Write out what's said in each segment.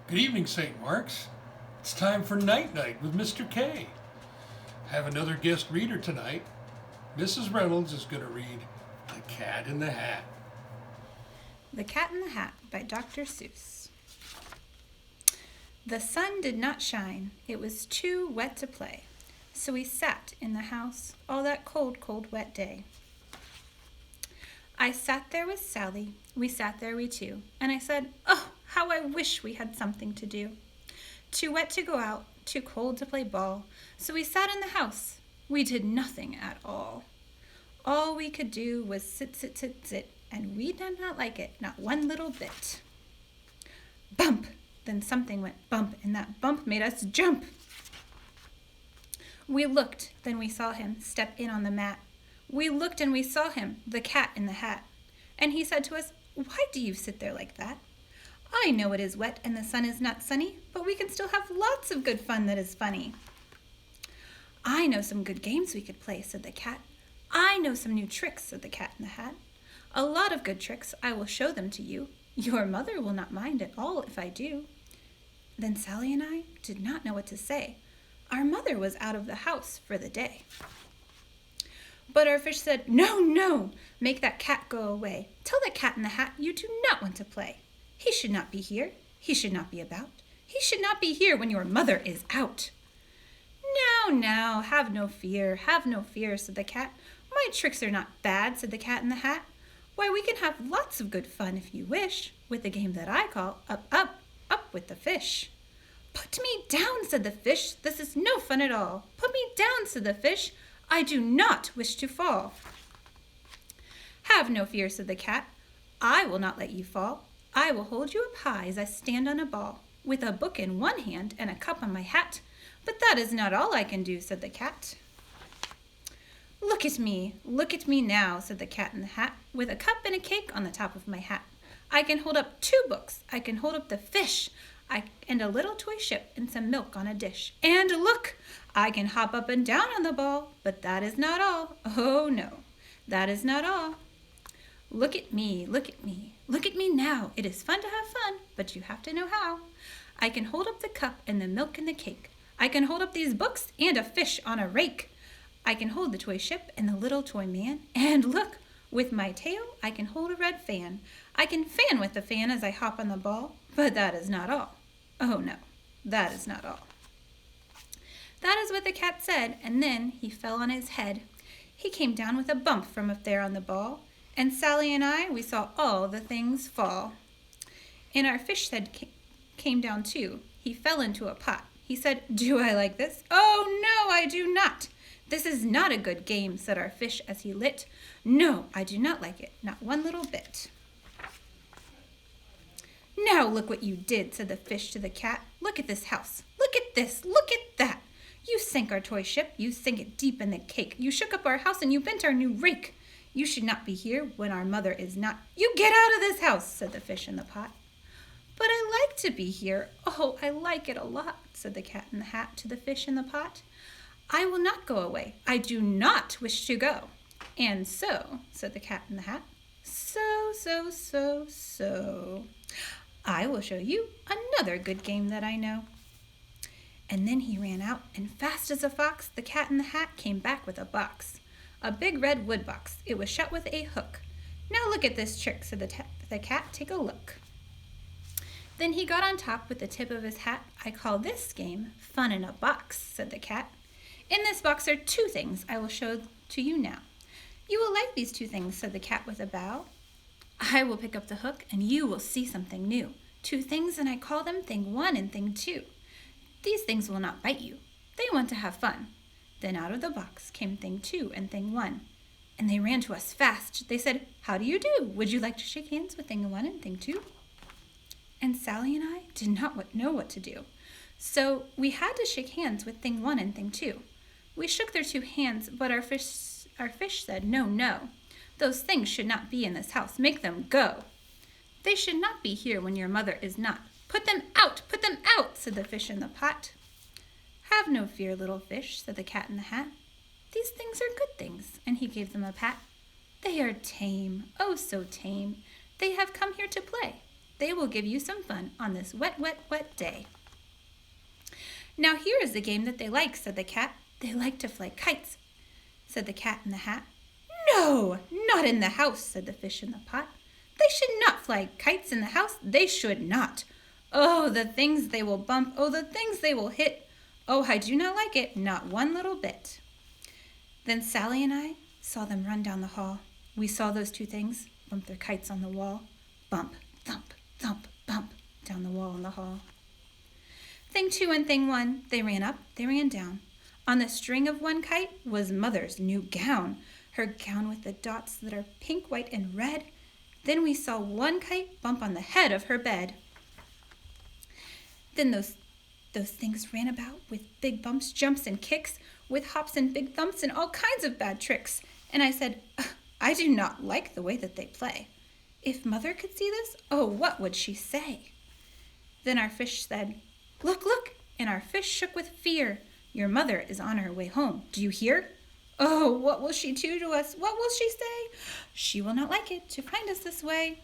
Good evening, St. Mark's. It's time for Night Night with Mr. K. I have another guest reader tonight. Mrs. Reynolds is going to read The Cat in the Hat. The Cat in the Hat by Dr. Seuss. The sun did not shine. It was too wet to play. So we sat in the house all that cold, cold, wet day. I sat there with Sally. We sat there, we two. And I said, "Oh, how I wish we had something to do. Too wet to go out, too cold to play ball. So we sat in the house. We did nothing at all. All we could do was sit, sit, sit, sit. And we did not like it, not one little bit." Bump! Then something went bump, and that bump made us jump. We looked, then we saw him step in on the mat. We looked and we saw him, the cat in the hat. And he said to us, "Why do you sit there like that? I know it is wet and the sun is not sunny, but we can still have lots of good fun that is funny." "I know some good games we could play," said the cat. "I know some new tricks," said the cat in the hat. "A lot of good tricks. I will show them to you. Your mother will not mind at all if I do." Then Sally and I did not know what to say. Our mother was out of the house for the day. But our fish said, "No, no, make that cat go away. Tell the cat in the hat you do not want to play. He should not be here. He should not be about. He should not be here when your mother is out." "Now, now, have no fear, said the cat. "My tricks are not bad," said the cat in the hat. "Why, we can have lots of good fun if you wish, with the game that I call Up, Up, Up with the Fish." "Put me down," said the fish. "This is no fun at all. Put me down," said the fish. "I do not wish to fall." "Have no fear," said the cat. "I will not let you fall. I will hold you up high as I stand on a ball, with a book in one hand and a cup on my hat. But that is not all I can do," said the cat. Look at me now," said the cat in the hat, "with a cup and a cake on the top of my hat. I can hold up 2 books. I can hold up the fish, and a little toy ship and some milk on a dish. And look, I can hop up and down on the ball, but that is not all. Oh no, that is not all. Look at me now. It is fun to have fun, but you have to know how. I can hold up the cup and the milk and the cake. I can hold up these books and a fish on a rake. I can hold the toy ship and the little toy man. And look, with my tail, I can hold a red fan. I can fan with the fan as I hop on the ball, but that is not all. Oh no, that is not all." That is what the cat said, and then he fell on his head. He came down with a bump from up there on the ball, and Sally and I, we saw all the things fall. And our fish head came down too. He fell into a pot. He said, "Do I like this? Oh no, I do not. This is not a good game," said our fish as he lit. "No, I do not like it, not one little bit." "Now look what you did," said the fish to the cat. "Look at this house. Look at this. Look at that. You sank our toy ship. You sank it deep in the cake. You shook up our house and you bent our new rake. You should not be here when our mother is not." "You get out of this house," said the fish in the pot. "But I like to be here. Oh, I like it a lot," said the cat in the hat to the fish in the pot. "I will not go away. I do not wish to go." "And so," said the cat in the hat, so, I will show you another good game that I know." And then he ran out, and fast as a fox, the cat in the hat came back with a box. A big red wood box. It was shut with a hook. "Now look at this trick," said the cat. "Take a look." Then he got on top with the tip of his hat. "I call this game Fun in a Box," said the cat. "In this box are 2 things I will show to you now. You will like these 2 things," said the cat with a bow. "I will pick up the hook and you will see something new. 2 things, and I call them Thing 1 and Thing 2. These things will not bite you. They want to have fun." Then out of the box came Thing 2 and Thing 1. And they ran to us fast. They said, "How do you do? Would you like to shake hands with Thing 1 and Thing 2? And Sally and I did not know what to do. So we had to shake hands with Thing 1 and Thing 2. We shook their 2 hands, but our fish said, "No, no. Those things should not be in this house. Make them go. They should not be here when your mother is not. Put them out, said the fish in the pot. "Have no fear, little fish," said the cat in the hat. "These things are good things," and he gave them a pat. "They are tame, oh so tame. They have come here to play. They will give you some fun on this wet, wet, wet day. Now here is the game that they like, said the cat. They like to fly kites, said the cat in the hat. No, not in the house, said the fish in the pot. They should not fly kites in the house, they should not. Oh, the things they will bump, oh, the things they will hit. Oh, I do not like it, not one little bit. Then Sally and I saw them run down the hall. We saw those two things bump their kites on the wall. Bump, thump, thump, bump, down the wall in the hall. Thing 2 and thing 1, they ran up, they ran down. On the string of one kite was Mother's new gown, her gown with the dots that are pink, white, and red. Then we saw one kite bump on the head of her bed. Then those things ran about with big bumps, jumps, and kicks, with hops and big thumps and all kinds of bad tricks. And I said, I do not like the way that they play. If Mother could see this, oh, what would she say? Then our fish said, Look, look, and our fish shook with fear. Your mother is on her way home. Do you hear? Oh, what will she do to us? What will she say? She will not like it to find us this way.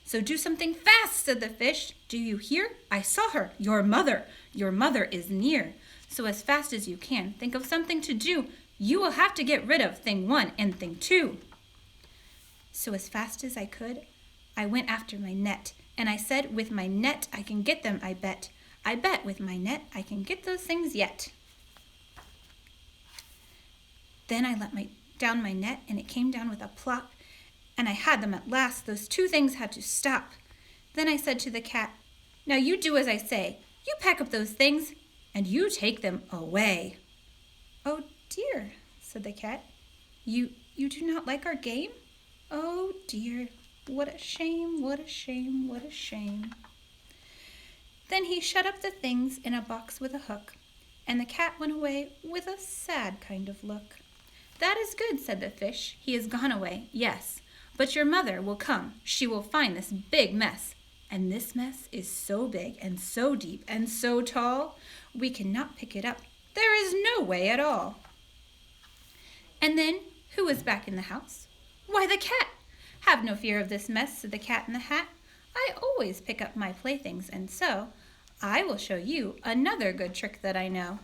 So do something fast, said the fish. Do you hear? I saw her, your mother. Your mother is near. So as fast as you can, think of something to do. You will have to get rid of thing 1 and thing 2. So as fast as I could, I went after my net. And I said, with my net, I can get them, I bet. I bet with my net, I can get those things yet. Then I let down my net, and it came down with a plop, and I had them at last. Those two things had to stop. Then I said to the cat, Now you do as I say. You pack up those things, and you take them away. Oh dear, said the cat. You do not like our game? Oh dear, what a shame, what a shame, what a shame. Then he shut up the things in a box with a hook, and the cat went away with a sad kind of look. That is good, said the fish. He is gone away, yes. But your mother will come. She will find this big mess. And this mess is so big and so deep and so tall, we cannot pick it up. There is no way at all. And then, who was back in the house? Why, the cat. Have no fear of this mess, said the cat in the hat. I always pick up my playthings, and so I will show you another good trick that I know.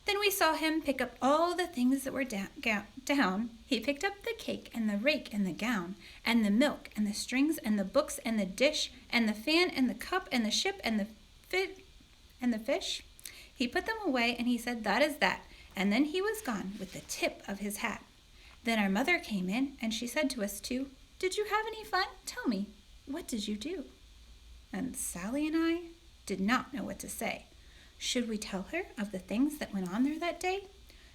Then we saw him pick up all the things that were down. He picked up the cake and the rake and the gown and the milk and the strings and the books and the dish and the fan and the cup and the ship and the fish. He put them away and he said, That is that. And then he was gone with the tip of his hat. Then our mother came in and she said to us two, Did you have any fun? Tell me, what did you do? And Sally and I did not know what to say. Should we tell her of the things that went on there that day?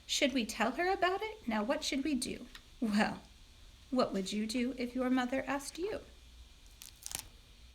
Should we tell her about it? Now what should we do? Well, what would you do if your mother asked you?